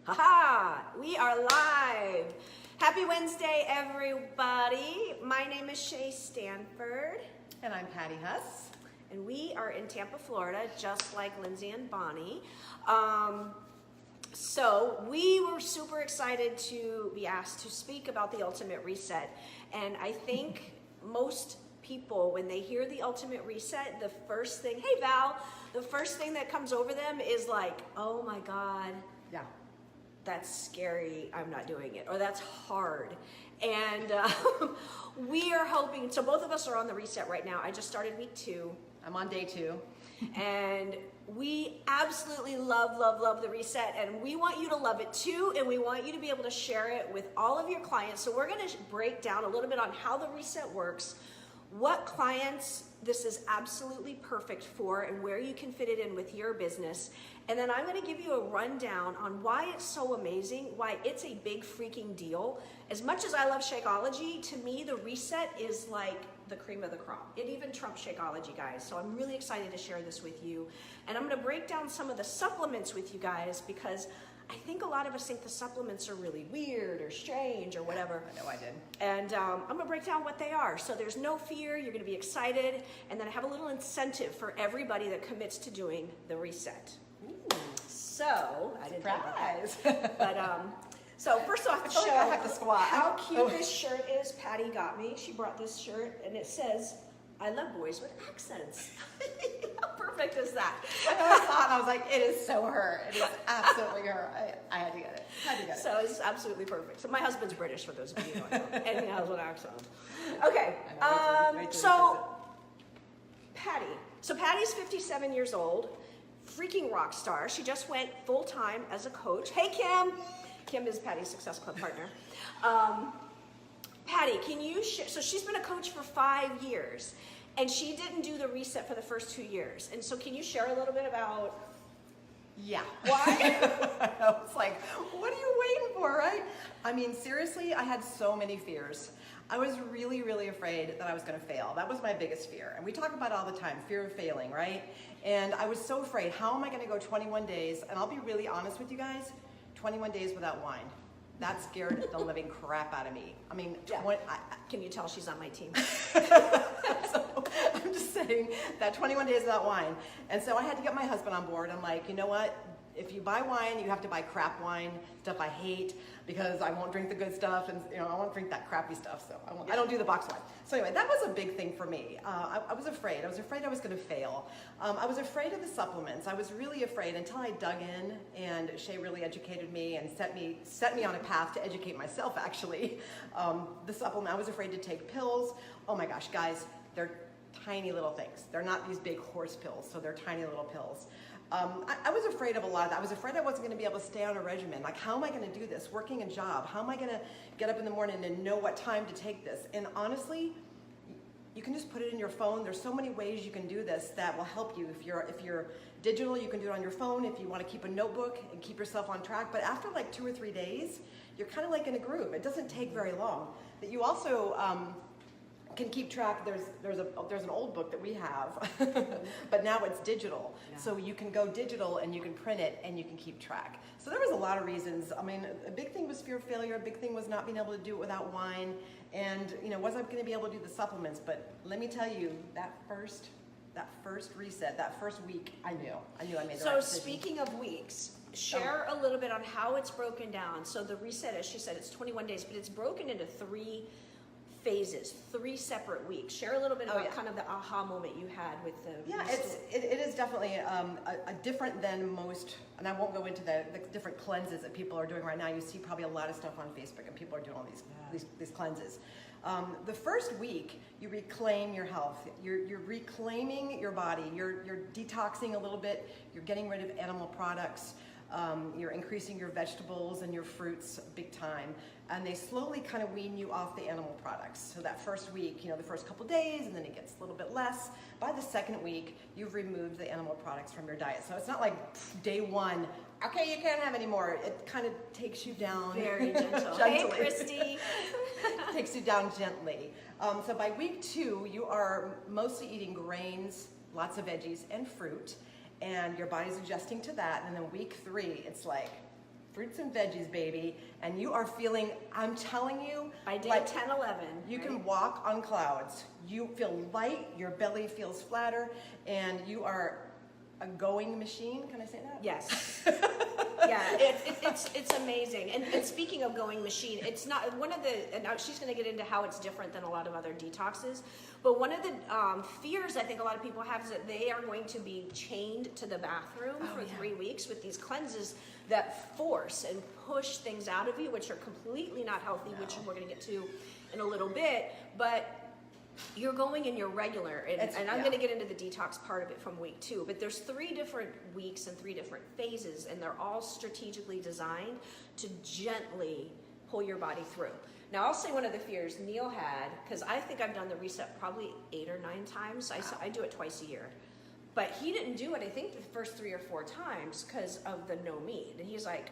Haha, we are live. Happy Wednesday, everybody. My name is Shaye Stanford. And I'm Patty Huss. And we are in Tampa, Florida, just like Lindsay and Bonnie. So we were super excited to be asked to speak about the Ultimate Reset. And I think most people, when they hear the Ultimate Reset, the first thing, hey Val, the first thing that comes over them is like, oh my God. Yeah. That's scary, I'm not doing it, or that's hard. And we are hoping, so both of us are on the reset right now. I just started week 2. I'm on day 2. And we absolutely love the reset, and we want you to love it too, and we want you to be able to share it with all of your clients. So we're gonna break down a little bit on how the reset works, what clients this is absolutely perfect for, and where you can fit it in with your business. And then I'm gonna give you a rundown on why it's so amazing, why it's a big freaking deal. As much as I love Shakeology, to me the reset is like the cream of the crop. It even trumps Shakeology, guys. So I'm really excited to share this with you. And I'm gonna break down some of the supplements with you guys, because I think a lot of us think the supplements are really weird or strange or whatever. I know I did. And I'm gonna break down what they are. So there's no fear, you're gonna be excited. And then I have a little incentive for everybody that commits to doing the reset. Ooh. So, I didn't Surprise. But so first off, I feel like I have to squat. how cute this shirt is. Patty got me. She brought this shirt, and it says, "I love boys with accents." How perfect is that? I know, I saw it and I was like, it is so her. It is absolutely her. I had to get it. So it's absolutely perfect. So my husband's British, for those of you who don't know, and he has an accent. Okay, so Patty. So Patty's 57 years old, freaking rock star. She just went full time as a coach. Hey, Kim. Kim is Patty's Success Club partner. Patty, can you share? So she's been a coach for 5 years, and she didn't do the reset for the first 2 years. And so can you share a little bit about? Yeah. Why? I was like, what are you waiting for, right? I mean, seriously, I had so many fears. I was really afraid that I was going to fail. That was my biggest fear. And we talk about it all the time, fear of failing, right? And I was so afraid, how am I going to go 21 days? And I'll be really honest with you guys, 21 days without wine. That scared the living crap out of me. I mean, Yeah. Can you tell she's on my team? So I'm just saying that 21 days without wine. And so I had to get my husband on board. I'm like, you know what? If you buy wine, you have to buy crap wine, stuff I hate, because I won't drink the good stuff, and I won't drink that crappy stuff. So I don't do the box wine. So anyway, that was a big thing for me. I was afraid. I was afraid I was going to fail. I was afraid of the supplements. I was really afraid until I dug in, and Shaye really educated me and set me on a path to educate myself. Actually, the supplement. I was afraid to take pills. Oh my gosh, guys, they're tiny little things. They're not these big horse pills, so they're tiny little pills. I was afraid of a lot of that. I was afraid I wasn't going to be able to stay on a regimen. Like, how am I going to do this? Working a job. How am I going to get up in the morning and know what time to take this? And honestly, you can just put it in your phone. There's so many ways you can do this that will help you. If you're digital, you can do it on your phone. If you want to keep a notebook and keep yourself on track. But after like 2 or 3 days, you're kind of like in a groove. It doesn't take very long. But you also can keep track. There's an old book that we have, but now it's digital. Yeah. So you can go digital and you can print it and you can keep track. So there was a lot of reasons. I mean, a big thing was fear of failure. A big thing was not being able to do it without wine. And was I going to be able to do the supplements? But let me tell you, that first reset, that first week, I knew I made the right decision. So speaking of weeks, share a little bit on how it's broken down. So the reset, as she said, it's 21 days, but it's broken into 3 phases, 3 separate weeks. Share a little bit about kind of the aha moment you had with the it is definitely a different than most, and I won't go into the different cleanses that people are doing right now. You see probably a lot of stuff on Facebook, and people are doing all these cleanses. The first week, you reclaim your health. You're reclaiming your body. You're detoxing a little bit. You're getting rid of animal products. You're increasing your vegetables and your fruits big time. And they slowly kind of wean you off the animal products. So that first week, the first couple days, and then it gets a little bit less. By the second week, you've removed the animal products from your diet. So it's not like day 1, okay, you can't have any more. It kind of takes you down. Very gentle. Hey, Christy. Takes you down gently. So by week 2, you are mostly eating grains, lots of veggies, and fruit. And your body's adjusting to that. And then week 3, it's like, fruits and veggies, baby, and you are feeling, I'm telling you, By day like 10, 11. you right? can walk on clouds. You feel light, your belly feels flatter, and you are a going machine. Can I say that? Yes. Yeah, it's amazing. And speaking of going machine, it's not one of the, and now she's going to get into how it's different than a lot of other detoxes, but one of the fears I think a lot of people have is that they are going to be chained to the bathroom for 3 weeks with these cleanses that force and push things out of you, which are completely not healthy, which we're going to get to in a little bit, but you're going in your regular, and I'm going to get into the detox part of it from week 2, but there's 3 different weeks and 3 different phases, and they're all strategically designed to gently pull your body through. Now, I'll say one of the fears Neil had, because I think I've done the reset probably 8 or 9 times. I do it twice a year. But he didn't do it, I think, the first 3 or 4 times because of the no meat. And he's like,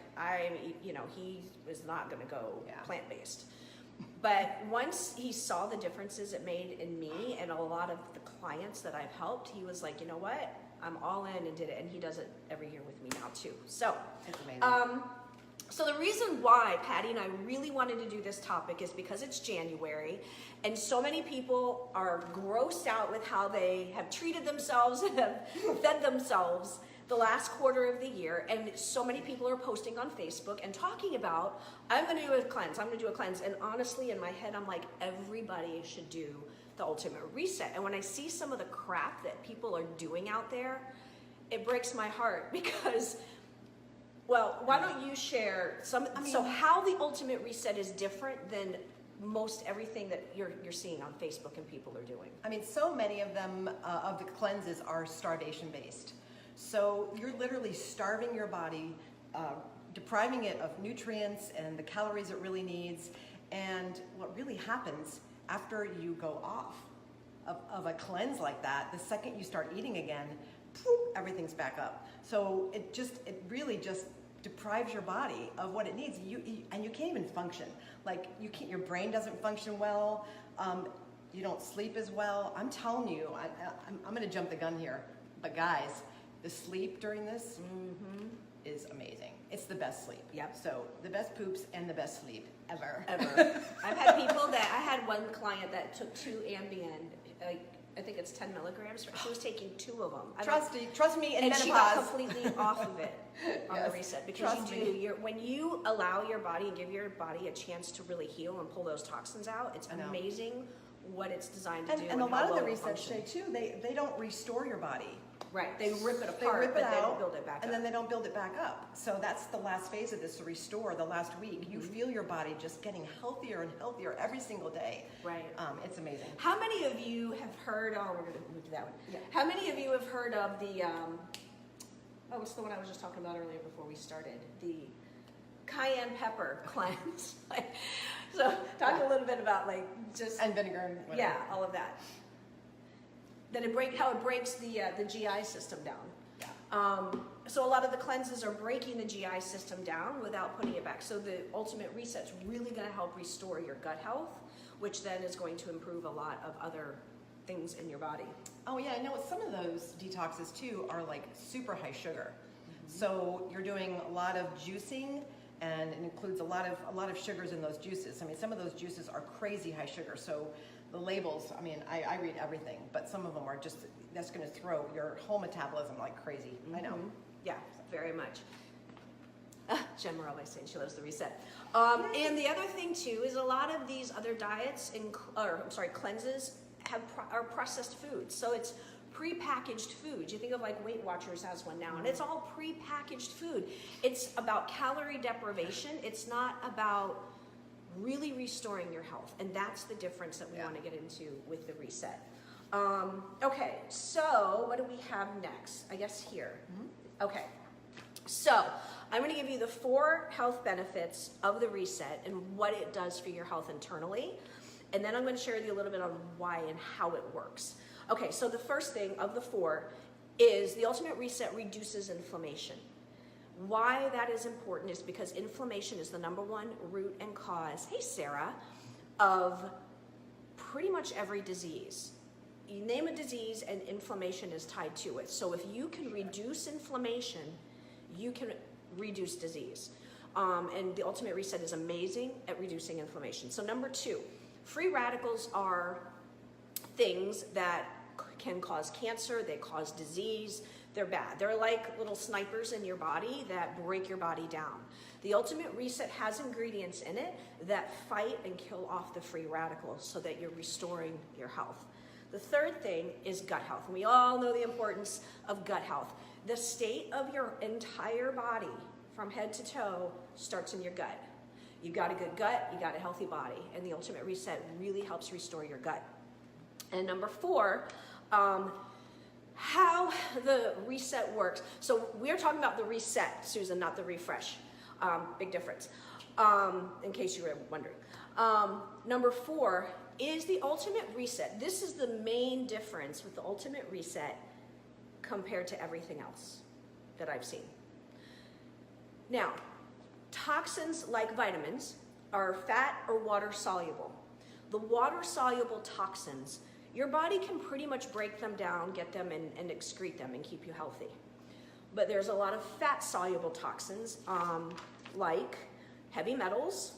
he was not going to go plant-based. But once he saw the differences it made in me and a lot of the clients that I've helped, he was like, you know what? I'm all in, and did it. And he does it every year with me now too. So, It's amazing. so the reason why Patty and I really wanted to do this topic is because it's January, and so many people are grossed out with how they have treated themselves and have fed themselves the last quarter of the year, and so many people are posting on Facebook and talking about, I'm going to do a cleanse, I'm going to do a cleanse, and honestly in my head I'm like, everybody should do the ultimate reset. And when I see some of the crap that people are doing out there, it breaks my heart because, well, why don't you share some, so how the ultimate reset is different than most everything that you're seeing on Facebook and people are doing. I mean, so many of them, of the cleanses are starvation based. So you're literally starving your body, depriving it of nutrients and the calories it really needs. And what really happens after you go off of a cleanse like that, the second you start eating again, poof, everything's back up. So it really just deprives your body of what it needs. And you can't even function. Like your brain doesn't function well. You don't sleep as well. I'm telling you, I'm going to jump the gun here, but guys, the sleep during this is amazing. It's the best sleep. Yep. So the best poops and the best sleep ever. I've had people I had one client that took 2 Ambien, I think it's 10 milligrams. She was taking 2 of them. Trust me, in and menopause. she got completely off of it on Yes. the reset because Trust when you allow your body and give your body a chance to really heal and pull those toxins out, it's amazing what it's designed to do. And a lot of the resets resets say too, they don't restore your body. Right, they rip it apart, They rip it but out, they don't build it back up. and then they don't build it back up. So that's the last phase of this, to restore the last week. You feel your body just getting healthier and healthier every single day. Right. It's amazing. How many of you have heard, we're going to move to that one. Yeah. How many of you have heard of the, what's the one I was just talking about earlier before we started? The cayenne pepper cleanse. So talk a little bit about just. And vinegar and whatever. Yeah, all of that. Then how it breaks the GI system down. Yeah. So a lot of the cleanses are breaking the GI system down without putting it back. So the ultimate reset's really going to help restore your gut health, which then is going to improve a lot of other things in your body. Oh yeah, I know some of those detoxes too are like super high sugar. So you're doing a lot of juicing, and it includes a lot of sugars in those juices. I mean, some of those juices are crazy high sugar. So the labels, I mean, I read everything, but some of them are just, that's going to throw your whole metabolism like crazy. I know. Yeah, very much. Jen Morelli saying she loves the reset. And the other thing too is a lot of these other diets, cleanses are processed foods. So it's pre-packaged food. You think of Weight Watchers has one now, and it's all pre-packaged food. It's about calorie deprivation. It's not about really restoring your health, and that's the difference that we want to get into with the reset. Okay, so what do we have next? I guess here. Okay, so I'm going to give you the 4 health benefits of the reset and what it does for your health internally, and then I'm going to share with you a little bit on why and how it works. Okay, so the first thing of the 4 is the ultimate reset reduces inflammation. Why that is important is because inflammation is the #1 root and cause, hey Sarah, of pretty much every disease. You name a disease and inflammation is tied to it. So if you can reduce inflammation, you can reduce disease. And the Ultimate Reset is amazing at reducing inflammation. So number 2, free radicals are things that can cause cancer, they cause disease, they're bad. They're like little snipers in your body that break your body down. The Ultimate Reset has ingredients in it that fight and kill off the free radicals so that you're restoring your health. The third thing is gut health. And we all know the importance of gut health. The state of your entire body from head to toe starts in your gut. You got a good gut, you got a healthy body, and the Ultimate Reset really helps restore your gut. And number 4, how the reset works. So we're talking about the reset, Susan, not the refresh. Big difference, in case you were wondering. Number 4 is the Ultimate Reset. This is the main difference with the Ultimate Reset compared to everything else that I've seen. Now, toxins like vitamins are fat or water soluble. The water soluble toxins, your body can pretty much break them down, get them and excrete them and keep you healthy. But there's a lot of fat soluble toxins like heavy metals,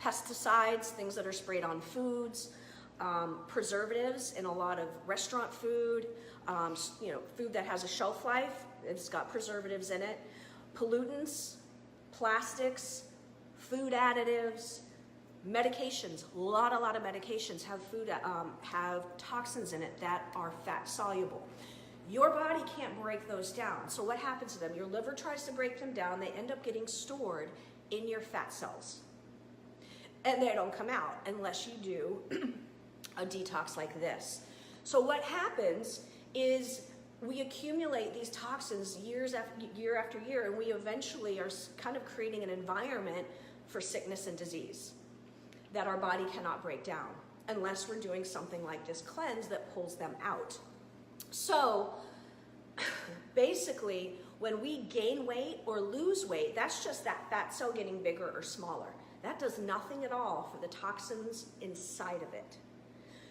pesticides, things that are sprayed on foods, preservatives in a lot of restaurant food, food that has a shelf life, it's got preservatives in it, pollutants, plastics, food additives, medications. A lot of medications have toxins in it that are fat soluble. Your body can't break those down. So what happens to them? Your liver tries to break them down. They end up getting stored in your fat cells. And they don't come out unless you do a detox like this. So what happens is we accumulate these toxins year after year, and we eventually are kind of creating an environment for sickness and disease that our body cannot break down unless we're doing something like this cleanse that pulls them out. So basically, when we gain weight or lose weight, that's just that fat cell getting bigger or smaller. That does nothing at all for the toxins inside of it.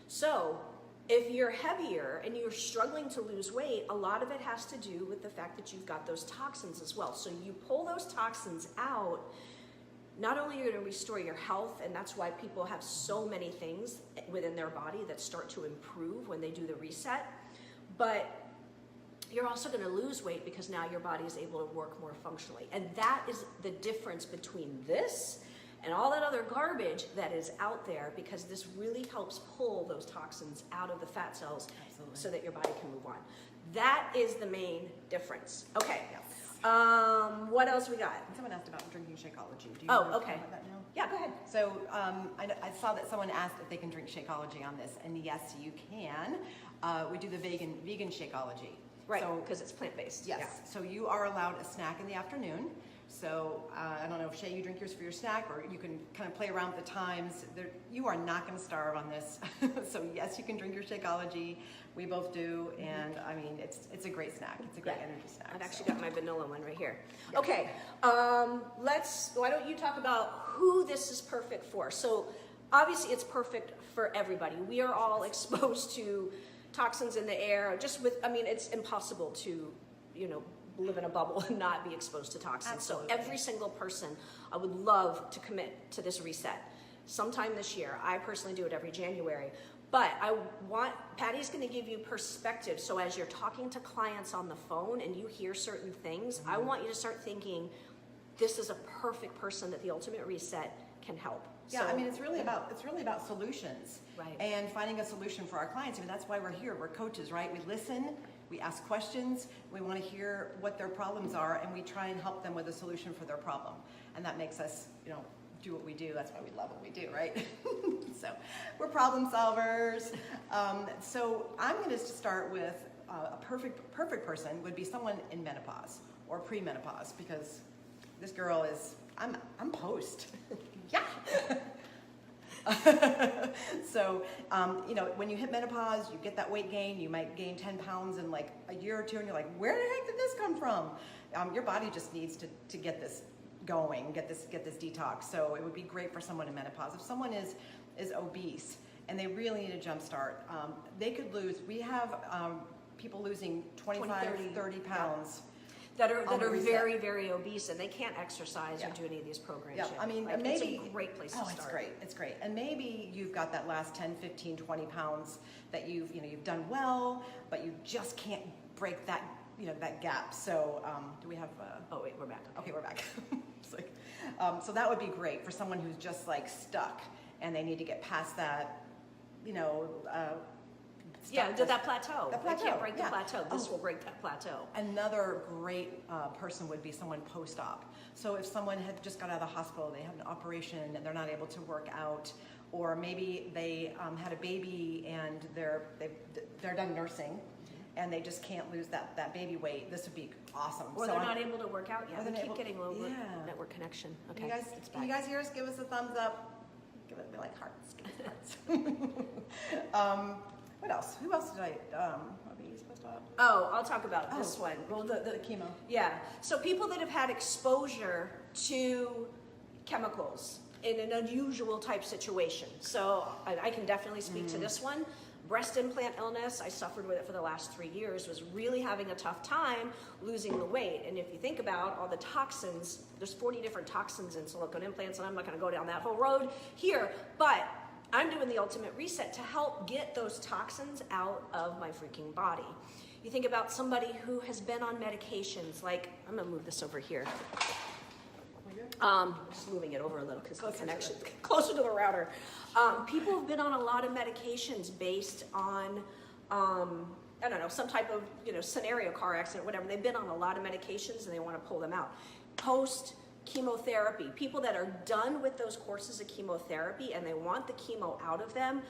So if you're heavier and you're struggling to lose weight, a lot of it has to do with the fact that you've got those toxins as well. So you pull those toxins out, not only are you going to restore your health, and that's why people have so many things within their body that start to improve when they do the reset, but you're also going to lose weight because now your body is able to work more functionally. And that is the difference between this and all that other garbage that is out there, because this really helps pull those toxins out of the fat cells. Absolutely. So that your body can move on. That is the main difference. Okay. Yes. What else we got? Someone asked about drinking Shakeology. Do you Oh, know okay. about that now? Yeah, go ahead. So I saw that someone asked if they can drink Shakeology on this, and yes, you can. We do the vegan Shakeology. Right, So, because it's plant-based. yes. Yeah. So you are allowed a snack in the afternoon. So I don't know if Shay, you drink yours for your snack, or you can kind of play around with the times. You are not going to starve on this. So yes, you can drink your Shakeology. We both do, and I mean it's a great snack. It's a great energy snack. I've actually got my vanilla one right here. Yeah. Okay, why don't you talk about who this is perfect for? So obviously it's perfect for everybody. We are all exposed to toxins in the air. It's impossible to, live in a bubble and not be exposed to toxins. Absolutely. So every single person, I would love to commit to this reset sometime this year. I personally do it every January. But Patty's going to give you perspective. So as you're talking to clients on the phone and you hear certain things, I want you to start thinking, this is a perfect person that the Ultimate Reset can help. Yeah, it's really about solutions, right? And finding a solution for our clients. That's why we're here. We're coaches, right? We listen, we ask questions, we want to hear what their problems are, and we try and help them with a solution for their problem. And that makes us, do what we do. That's why we love what we do, right? So we're problem solvers. So I'm going to start with a perfect person would be someone in menopause or premenopause, because this girl is, I'm post. Yeah. So, when you hit menopause, you get that weight gain. You might gain 10 pounds in like a year or two, and you're like, where the heck did this come from? Your body just needs to get this going, get this detox. So it would be great for someone in menopause. If someone is obese and they really need a jump start, they could lose. We have people losing 25, 30 pounds. that are on the reset. very, very obese and they can't exercise or do any of these programs Yeah, yet. I mean, like, maybe it's a great place to start. It's great. It's great. And maybe you've got that last 10, 15, 20 pounds that you've done well, but you just can't break that, that gap. So, do we have Oh wait, we're back. okay, we're back. It's like, so that would be great for someone who's just like stuck and they need to get past that, that plateau. The plateau, They can't break the yeah. plateau. This will break that plateau. Another great person would be someone post-op. So if someone had just got out of the hospital, they had an operation and they're not able to work out, or maybe they had a baby and they're done nursing and they just can't lose that baby weight, this would be awesome. Or they're not able to work out yet. Or We they're keep able- getting low yeah. network connection. Okay, Can you guys hear us? Give us a thumbs up. Give it, be like hearts. Give us hearts. What else? Who else did what were you supposed to have? Oh, I'll talk about this one. Well, the chemo. Yeah. So people that have had exposure to chemicals in an unusual type situation. So I can definitely speak to this one. Breast implant illness, I suffered with it for the last 3 years, was really having a tough time losing the weight. And if you think about all the toxins, there's 40 different toxins in silicone implants, and I'm not gonna go down that whole road here, but I'm doing the ultimate reset to help get those toxins out of my freaking body. You think about somebody who has been on medications, like, I'm gonna move this over here. Just moving it over a little because the connection closer to the router. People have been on a lot of medications based on, I don't know, some type of scenario, car accident, whatever. They've been on a lot of medications and they want to pull them out. Post chemotherapy, people that are done with those courses of chemotherapy and they want the chemo out of them.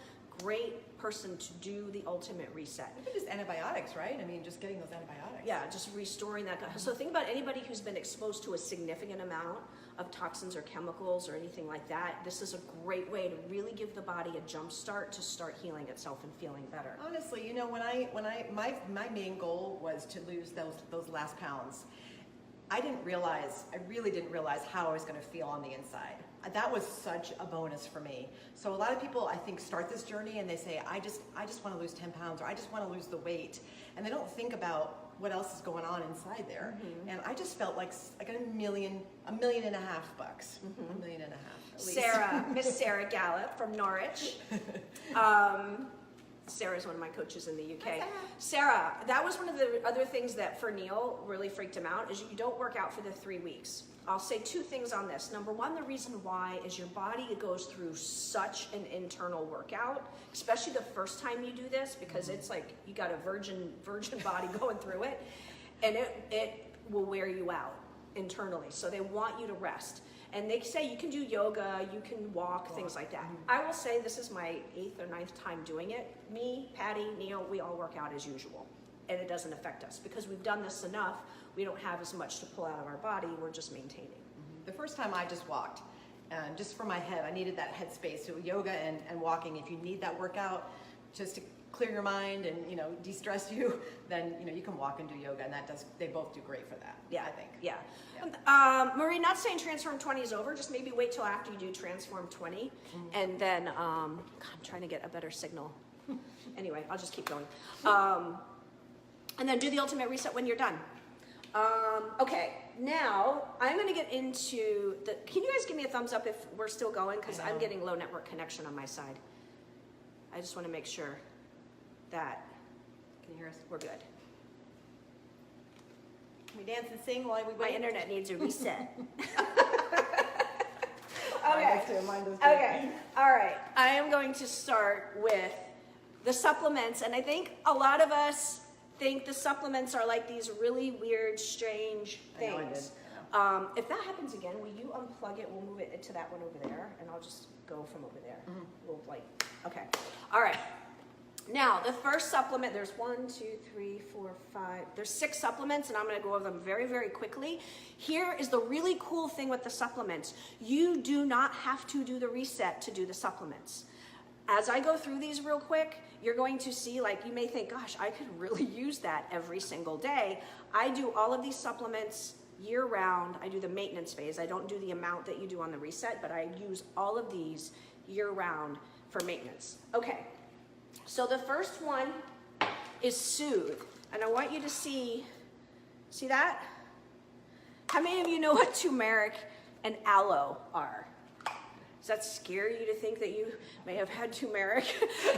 Great person to do the ultimate reset. Maybe just antibiotics, right? I mean, just getting those antibiotics. Yeah, just restoring that. So think about anybody who's been exposed to a significant amount of toxins or chemicals or anything like that. This is a great way to really give the body a jump start to start healing itself and feeling better. Honestly, my main goal was to lose those last pounds. I really didn't realize how I was going to feel on the inside. That was such a bonus for me. So a lot of people, I think, start this journey and they say, I just want to lose 10 pounds or I just want to lose the weight. And they don't think about what else is going on inside there. Mm-hmm. And I just felt like I got $1.5 million bucks. $1.5 million at least. Sarah, Miss Sarah Gallup from Norwich. Sarah's one of my coaches in the UK. Sarah, that was one of the other things that for Neil really freaked him out is you don't work out for the 3 weeks. I'll say 2 things on this. Number one, the reason why is your body goes through such an internal workout, especially the first time you do this, because it's like you got a virgin body going through it, and it will wear you out internally. So they want you to rest. And they say you can do yoga, you can walk, things like that. I will say this is my 8th or 9th time doing it. Me, Patty, Neil, we all work out as usual. And it doesn't affect us because we've done this enough. We don't have as much to pull out of our body. We're just maintaining. Mm-hmm. The first time I just walked, and just for my head, I needed that head space. So yoga and walking, if you need that workout just to clear your mind and de-stress you, then you can walk and do yoga, and they both do great for that. Yeah, I think. Yeah. Marie, not saying Transform 20 is over. Just maybe wait till after you do Transform 20, and then God, I'm trying to get a better signal. Anyway, I'll just keep going, and then do the ultimate reset when you're done. Okay, now I'm going to get into the. Can you guys give me a thumbs up if we're still going? Because I'm getting low network connection on my side. I just want to make sure that. Can you hear us? We're good. Can we dance and sing while we wait? My internet needs a reset. Mine does too. Okay. All right. I am going to start with the supplements, and I think a lot of us think the supplements are like these really weird, strange things. I know. If that happens again, will you unplug it? We'll move it to that one over there, and I'll just go from over there. Mm-hmm. We'll okay. All right. Now, the first supplement, there's 1, 2, 3, 4, 5, there's 6 supplements, and I'm gonna go over them very, very quickly. Here is the really cool thing with the supplements. You do not have to do the reset to do the supplements. As I go through these real quick, you're going to see, you may think, gosh, I could really use that every single day. I do all of these supplements year round. I do the maintenance phase. I don't do the amount that you do on the reset, but I use all of these year round for maintenance. Okay. So the first one is Soothe, and I want you to see that? How many of you know what turmeric and aloe are? Does that scare you to think that you may have had turmeric?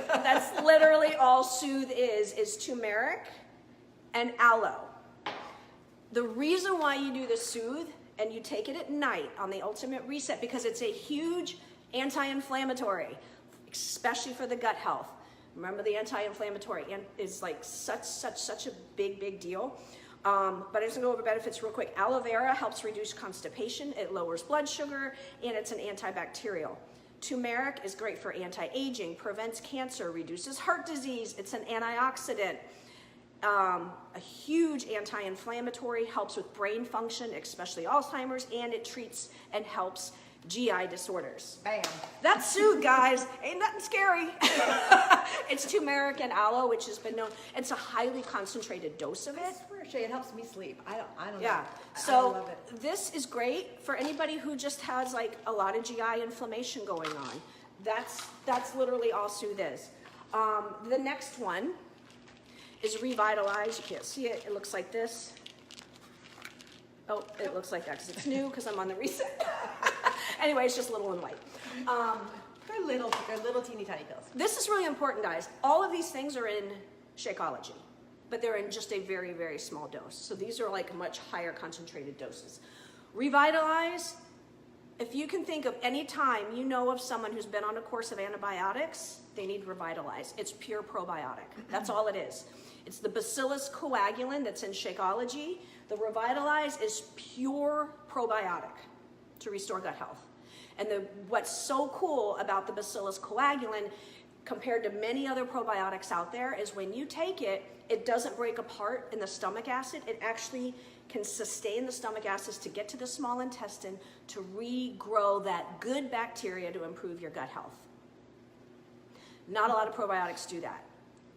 That's literally all Soothe is turmeric and aloe. The reason why you do the Soothe and you take it at night on the Ultimate Reset, because it's a huge anti-inflammatory, especially for the gut health. Remember, the anti-inflammatory is like such a big deal. But I'm just gonna go over benefits real quick. Aloe vera helps reduce constipation, it lowers blood sugar, and it's an antibacterial. Turmeric is great for anti-aging, prevents cancer, reduces heart disease, it's an antioxidant. A huge anti-inflammatory, helps with brain function, especially Alzheimer's, and it treats and helps GI disorders. Bam. That's Soothe, guys. Ain't nothing scary. It's turmeric and aloe, which has been known. It's a highly concentrated dose of it. I swear, Shay, it helps me sleep. I don't Yeah. know. I So love it. this is great for anybody who just has like a lot of GI inflammation going on. That's literally all Soothe is. The next one is Revitalize. You can't see it. It looks like this. Oh, it looks like that because it's new because I'm on the Reset. Anyway, it's just little and white. They're little teeny tiny pills. This is really important, guys. All of these things are in Shakeology, but they're in just a very small dose. So these are like much higher concentrated doses. Revitalize, if you can think of any time you know of someone who's been on a course of antibiotics, they need Revitalize. It's pure probiotic. That's all it is. It's the Bacillus coagulin that's in Shakeology. The Revitalize is pure probiotic to restore gut health. And what's so cool about the Bacillus coagulin compared to many other probiotics out there is when you take it, it doesn't break apart in the stomach acid. It actually can sustain the stomach acids to get to the small intestine to regrow that good bacteria to improve your gut health. Not a lot of probiotics do that.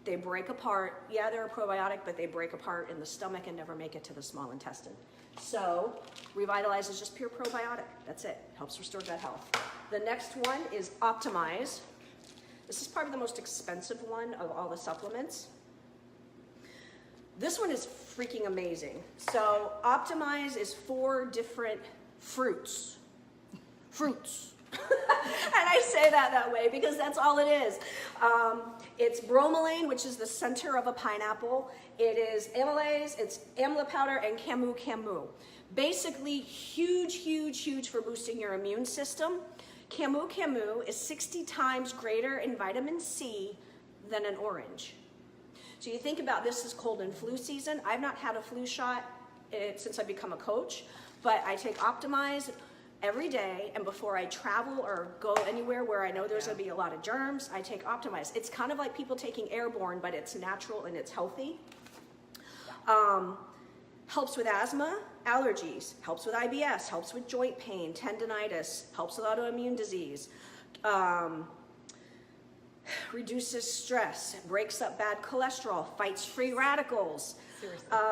They break apart. Yeah, they're a probiotic, but they break apart in the stomach and never make it to the small intestine. So Revitalize is just pure probiotic. That's it. Helps restore gut health. The next one is Optimize. This is probably the most expensive one of all the supplements. This one is freaking amazing. So Optimize is 4 different fruits. And I say that way because that's all it is. It's bromelain, which is the center of a pineapple. It is amylase, it's amla powder, and camu. Basically, huge for boosting your immune system. Camu is 60 times greater in vitamin C than an orange. So you think about this as cold and flu season. I've not had a flu shot since I've become a coach, but I take Optimize every day, and before I travel or go anywhere where I know there's going to be a lot of germs, I take Optimize. It's kind of like people taking Airborne, but it's natural and it's healthy. Helps with asthma, allergies, helps with IBS, helps with joint pain, tendinitis, helps with autoimmune disease, reduces stress, breaks up bad cholesterol, fights free radicals,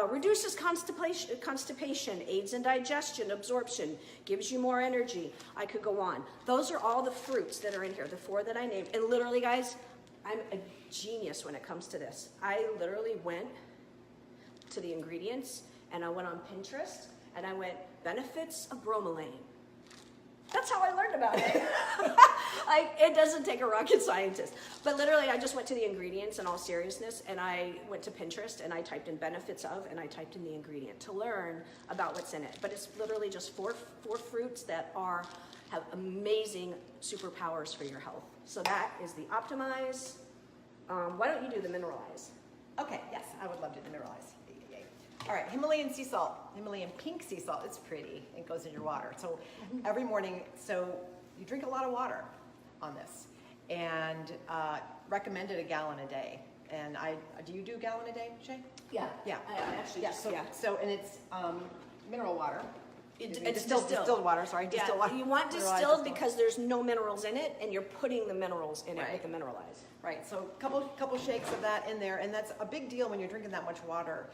reduces constipation, aids in digestion, absorption, gives you more energy. I could go on. Those are all the fruits that are in here, the 4 that I named. And literally, guys, I'm a genius when it comes to this. I literally went to the ingredients and I went on Pinterest and I went, benefits of bromelain. That's how I learned about it. Like, it doesn't take a rocket scientist. But literally, I just went to the ingredients in all seriousness, and I went to Pinterest, and I typed in benefits of, and I typed in the ingredient to learn about what's in it. But it's literally just four fruits that have amazing superpowers for your health. So that is the Optimize. Why don't you do the Mineralize? Okay, yes, I would love to demineralize. Yay. All right, Himalayan sea salt, Himalayan pink sea salt. It's pretty. It goes in your water. So every morning, so you drink a lot of water on this, and recommended a gallon a day. And do you do a gallon a day, Shay? Yeah. Yeah. I actually just, yeah. So and it's mineral water. It's distilled water. Sorry, distilled water. You want distilled because there's no minerals in it, and you're putting the minerals in it with the Mineralize. Right. So couple shakes of that in there, and that's a big deal when you're drinking that much water.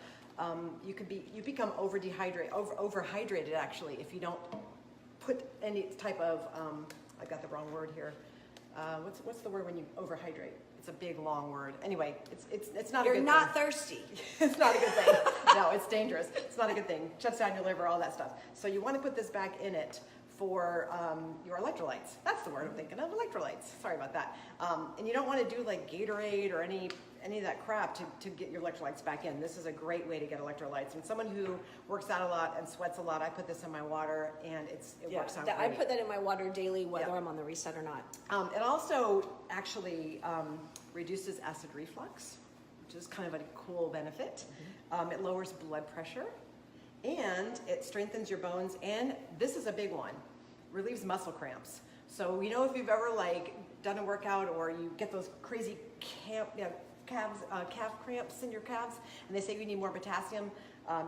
You become overhydrated actually if you don't put any type of I got the wrong word here. What's the word when you overhydrate? It's a big, long word. Anyway, it's not You're a good not thing. thirsty. It's not a good thing. No, it's dangerous. It's not a good thing. Shuts down your liver, all that stuff. So you want to put this back in it for your electrolytes. That's the word I'm thinking of, electrolytes. Sorry about that. And you don't want to do like Gatorade or any of that crap to get your electrolytes back in. This is a great way to get electrolytes. And someone who works out a lot and sweats a lot, I put this in my water and it works out great. I put that in my water daily, whether I'm on the reset or not. It also actually reduces acid reflux, which is kind of a cool benefit. It lowers blood pressure and it strengthens your bones. And this is a big one, relieves muscle cramps. So if you've ever like done a workout or you get those crazy calf cramps in your calves, and they say you need more potassium,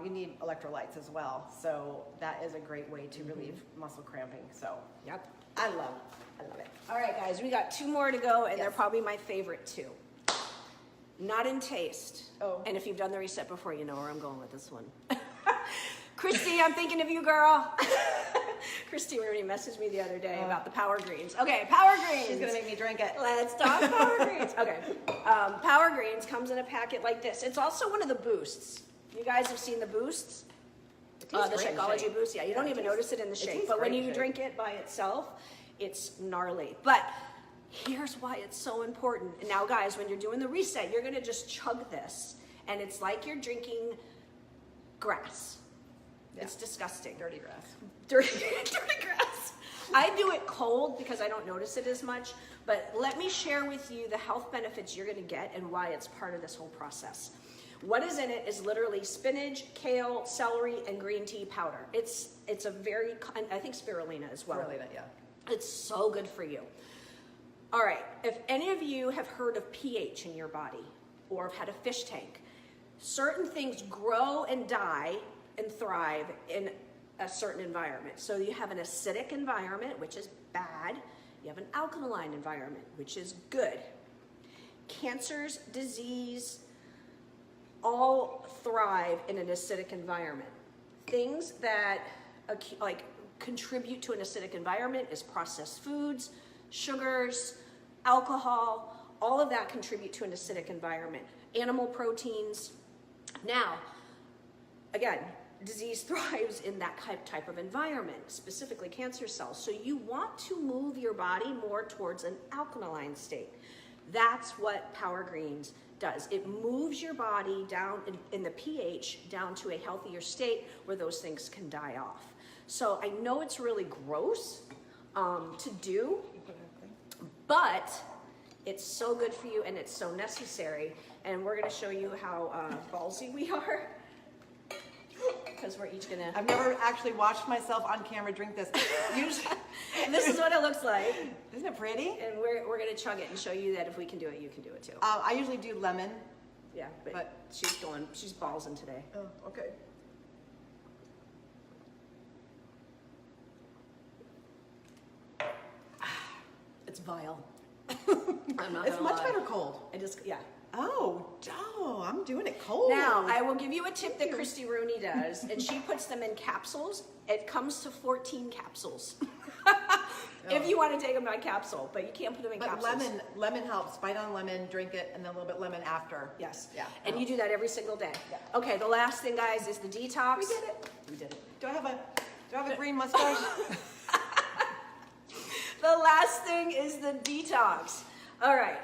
you need electrolytes as well. So that is a great way to relieve muscle cramping. So Yep. I love it. All right, guys, we got 2 more to go, and they're Yes. probably my favorite too. Not in taste. Oh. And if you've done the reset before, you know where I'm going with this one. Christy, I'm thinking of you, girl. Christy already messaged me the other day about the Power Greens. Okay, Power Greens. She's gonna make me drink it. Let's talk Power Greens. Okay, Power Greens comes in a packet like this. It's also one of the boosts. You guys have seen the boosts? The great in Shakeology shake. boost. Yeah, you don't even notice it in the shake, tastes but when great in you shake. drink it by itself, it's gnarly. But here's why it's so important. And now, guys, when you're doing the reset, you're gonna just chug this, and it's like you're drinking grass. Yeah. It's disgusting. Dirty grass. Dirty grass. I do it cold because I don't notice it as much, but let me share with you the health benefits you're gonna get and why it's part of this whole process. What is in it is literally spinach, kale, celery, and green tea powder. It's a very, I think spirulina as well. Spirulina, yeah. It's so good for you. All right, if any of you have heard of pH in your body or have had a fish tank, certain things grow and die and thrive in a certain environment. So you have an acidic environment, which is bad. You have an alkaline environment, which is good. Cancers, disease, all thrive in an acidic environment. Things that contribute to an acidic environment is processed foods, sugars, alcohol, all of that contribute to an acidic environment. Animal proteins. Now, again, disease thrives in that type of environment, specifically cancer cells. So you want to move your body more towards an alkaline state. That's what Power Greens does. It moves your body down in the pH down to a healthier state where those things can die off. So I know it's really gross to do, but it's so good for you and it's so necessary. And we're gonna show you how ballsy we are, because we're each gonna. I've never actually watched myself on camera drink this. Usually, And this is what it looks like. isn't it pretty? And we're gonna chug it and show you that if we can do it, you can do it too. I usually do lemon. Yeah, but but- she's ballsing today. Oh, okay. It's vile. I'm not It's gonna much lie. better cold. Yeah. Oh, I'm doing it cold. Now, I will give you a tip that Christy Rooney does, and she puts them in capsules. It comes to 14 capsules. If you want to take them by capsule, but you can't put them in But capsules. lemon helps. Bite on lemon, drink it, and then a little bit lemon after. Yes. Yeah. And you do that every single day. Yeah. Okay, the last thing, guys, is the detox. We did it. We did it. Do I have a green mustache? The last thing is the detox. All right.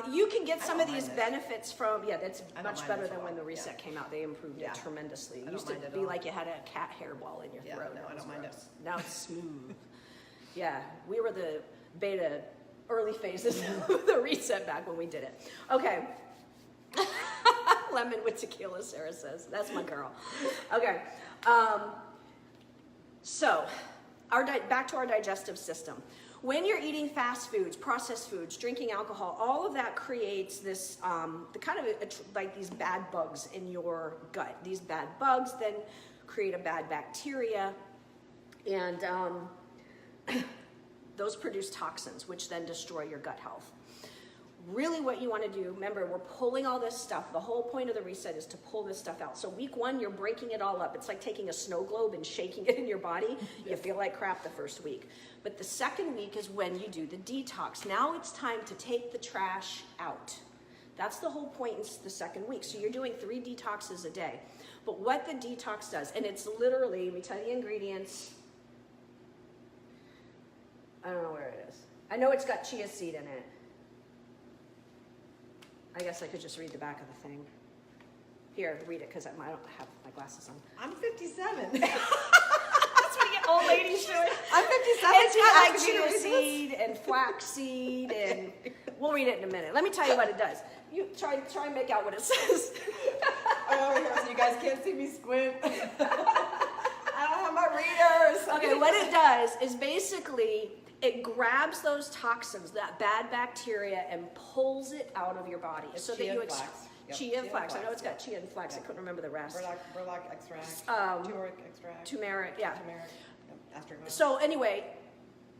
You can get some of these mind this. benefits from, that's I don't much mind better this than at when all. the reset came out. They improved Yeah. it tremendously. It don't used to mind it at be all. like you had a cat hairball in your Yeah, throat. no, It I was don't mind it. gross. Now it's smooth. Yeah, we were the beta early phases of the reset back when we did it. Okay. Lemon with tequila, Sarah says. That's my girl. Okay. So, back to our digestive system. When you're eating fast foods, processed foods, drinking alcohol, all of that creates this, like these bad bugs in your gut. These bad bugs then create a bad bacteria, and those produce toxins, which then destroy your gut health. really what you want to do, remember, we're pulling all this stuff. The whole point of the reset is to pull this stuff out. So week 1, you're breaking it all up. It's like taking a snow globe and shaking it in your body. You feel like crap the first week. But the second week is when you do the detox. Now it's time to take the trash out. That's the whole point in the second week. So you're doing 3 detoxes a day. But what the detox does, and it's literally, let me tell you the ingredients. I don't know where it is. I know it's got chia seed in it. I guess I could just read the back of the thing. Here, read it, because I don't have my glasses on. I'm 57. That's what you get old ladies doing. I'm 57. It's got like Yeah, chia seed and flax seed, and we'll read it in a minute. Let me tell you what it does. You try and make out what it says. Oh, here, so you guys can't see me squint. I don't have my readers. Okay, what it does is basically it grabs those toxins, that bad bacteria, and pulls it out of your body. It's so chia that you and flax. Yep. Chia and flax. I know flax, it's got chia and flax. I couldn't remember the rest. Burdock extract, turmeric extract. Turmeric, yeah. Turmeric, astringent. So anyway,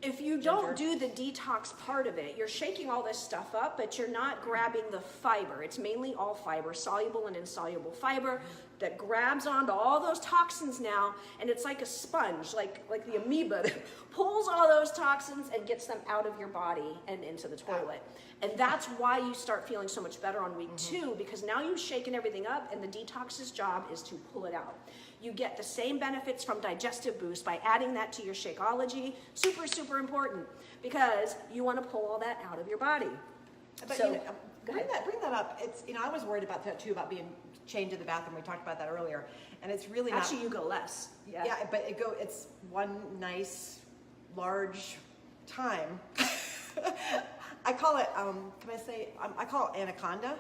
if you don't Ginger. do the detox part of it, you're shaking all this stuff up, but you're not grabbing the fiber. It's mainly all fiber, soluble and insoluble fiber, that grabs onto all those toxins now, and it's like a sponge, like the amoeba that pulls all those toxins and gets them out of your body and into the toilet. And that's why you start feeling so much better on week 2, because now you've shaken everything up, and the detox's job is to pull it out. You get the same benefits from digestive boost by adding that to your Shakeology. Super, super important, because you want to pull all that out of your body. But So, you know, go bring ahead. that up. It's, you know, I was worried about that too, about being chained to the bathroom. We talked about that earlier, and it's really not. Actually, you go less. Yeah, but it's one nice large time. I call it. Can I say? I call it anaconda.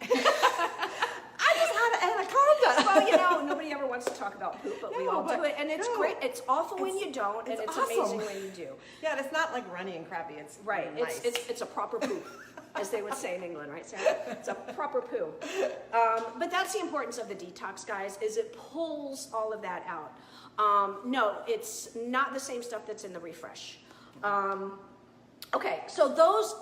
I just had an anaconda. Well, you know, nobody ever wants to talk about poop, but we all do but it, and it's great. It's awful when you don't, and it's awesome. amazing when you do. Yeah, and it's not like runny and crappy. It's Right. Nice. It's a proper poop, as they would say in England, right, Sarah? It's a proper poo. But that's the importance of the detox, guys, is it pulls all of that out. No, it's not the same stuff that's in the refresh. Okay, so those,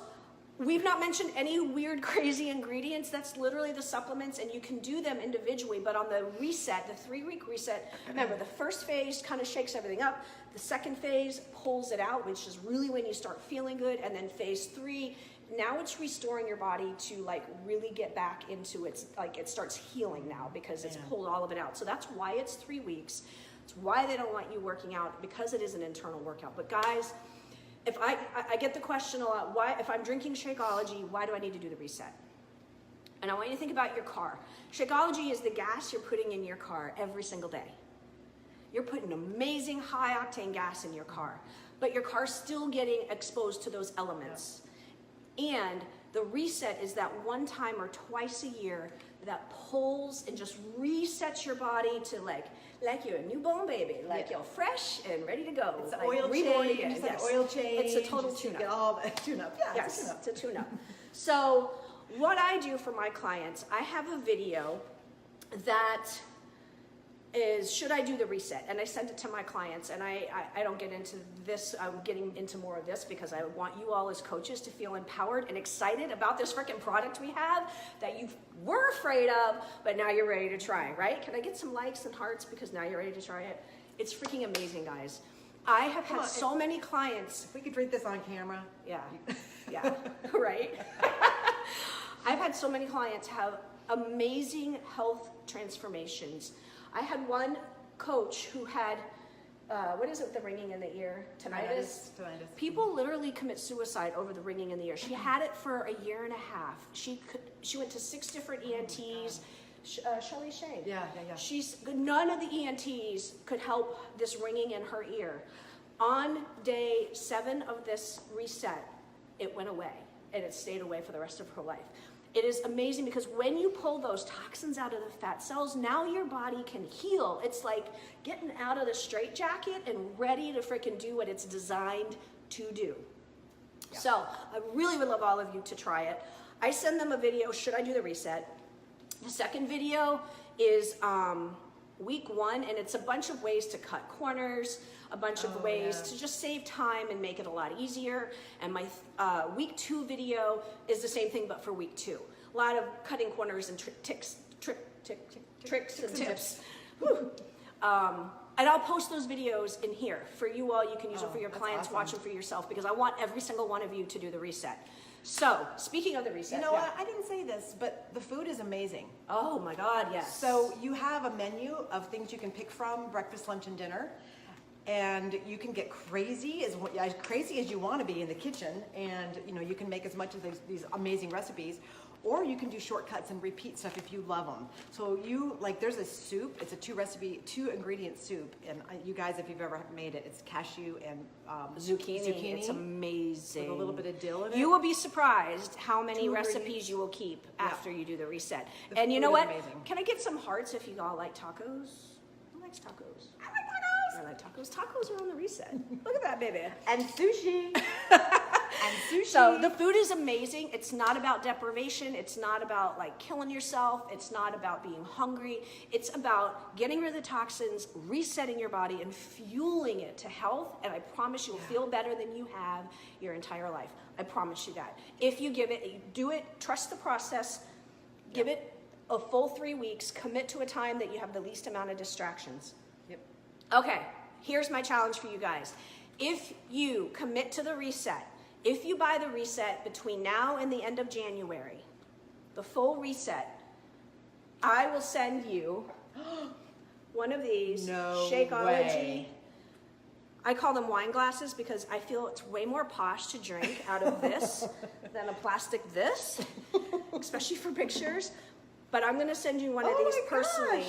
we've not mentioned any weird, crazy ingredients. That's literally the supplements, and you can do them individually, but on the reset, the 3-week reset, remember, the first phase kind of shakes everything up. The second phase pulls it out, which is really when you start feeling good, and then phase 3, now it's restoring your body to like really get back into its, like it starts healing now because it's pulled all of it out. So that's why it's 3 weeks. It's why they don't want you working out, because it is an internal workout. But guys, if I get the question a lot, why, if I'm drinking Shakeology, why do I need to do the reset? And I want you to think about your car. Shakeology is the gas you're putting in your car every single day. You're putting amazing high octane gas in your car, but your car's still getting exposed to those elements. And the reset is that one time or twice a year that pulls and just resets your body to like you're a newborn baby, like you're fresh and ready to go. It's an like oil reborn change. again. It's Yes. an oil change. It's a total just to tune-up. get all the tune-up. Yeah, Yes, it's a tune-up. So what I do for my clients, I have a video that is, should I do the reset? And I send it to my clients, and I don't get into this. I'm getting into more of this because I want you all as coaches to feel empowered and excited about this freaking product we have that you were afraid of, but now you're ready to try, right? Can I get some likes and hearts because now you're ready to try it? It's freaking amazing, guys. I have had so many clients. If we could read this on camera. Yeah, yeah, right? I've had so many clients have amazing health transformations. I had one coach who had, what is it, the ringing in the ear? Tinnitus? Tinnitus. People literally commit suicide over the ringing in the ear. She had it for a year and a half. She went to 6 different ENTs. Shelley Shane. Yeah. None of the ENTs could help this ringing in her ear. On day 7 of this reset, it went away, and it stayed away for the rest of her life. It is amazing because when you pull those toxins out of the fat cells, now your body can heal. It's like getting out of the straitjacket and ready to freaking do what it's designed to do. Yeah. So I really would love all of you to try it. I send them a video, should I do the reset? The second video is week 1, and it's a bunch of ways to cut corners. a bunch of ways to just save time and make it a lot easier. And my week 2 video is the same thing, but for week 2. A lot of cutting corners and tricks and tips. And I'll post those videos in here for you all. You can use them for your clients, awesome. Watch them for yourself, because I want every single one of you to do the reset. So, speaking of the reset. You know what? I didn't say this, but the food is amazing. Oh my God, yes. So you have a menu of things you can pick from, breakfast, lunch, and dinner. And you can get crazy as you want to be in the kitchen. And you can make as much of these amazing recipes. Or you can do shortcuts and repeat stuff if you love them. So there's a soup. It's a 2-ingredient soup. And you guys, if you've ever made it, it's cashew and zucchini. It's amazing. With a little bit of dill in it. You will be surprised how many recipes you will keep after you do the reset. And you know what? Amazing. Can I get some hearts if you all like tacos? Who likes tacos? I like tacos. I like tacos. Tacos are on the reset. Look at that, baby. And sushi. So the food is amazing. It's not about deprivation. It's not about killing yourself. It's not about being hungry. It's about getting rid of the toxins, resetting your body, and fueling it to health. And I promise you will feel better than you have your entire life. I promise you that. If you give it, you do it, trust the process, give it a full 3 weeks, commit to a time that you have the least amount of distractions. Yep. Okay, here's my challenge for you guys. If you commit to the reset, if you buy the reset between now and the end of January, the full reset, I will send you one of these Shakeology. Way. I call them wine glasses because I feel it's way more posh to drink out of this than a plastic this, especially for pictures. But I'm going to send you one of these personally.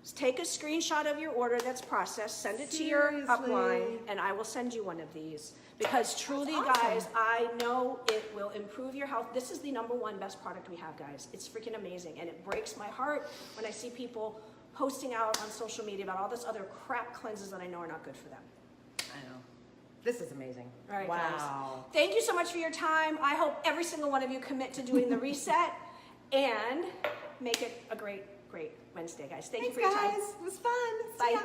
Just take a screenshot of your order that's processed, send it to your upline, and I will send you one of these. Because truly, guys, I know it will improve your health. This is the #1 best product we have, guys. It's freaking amazing. And it breaks my heart when I see people posting out on social media about all this other crap cleanses that I know are not good for them. I know. This is amazing. All right, wow. guys. Thank you so much for your time. I hope every single one of you commit to doing the reset and make it a great Wednesday, guys. Thank you for your time. Thanks, guys. It was fun. Bye. See ya.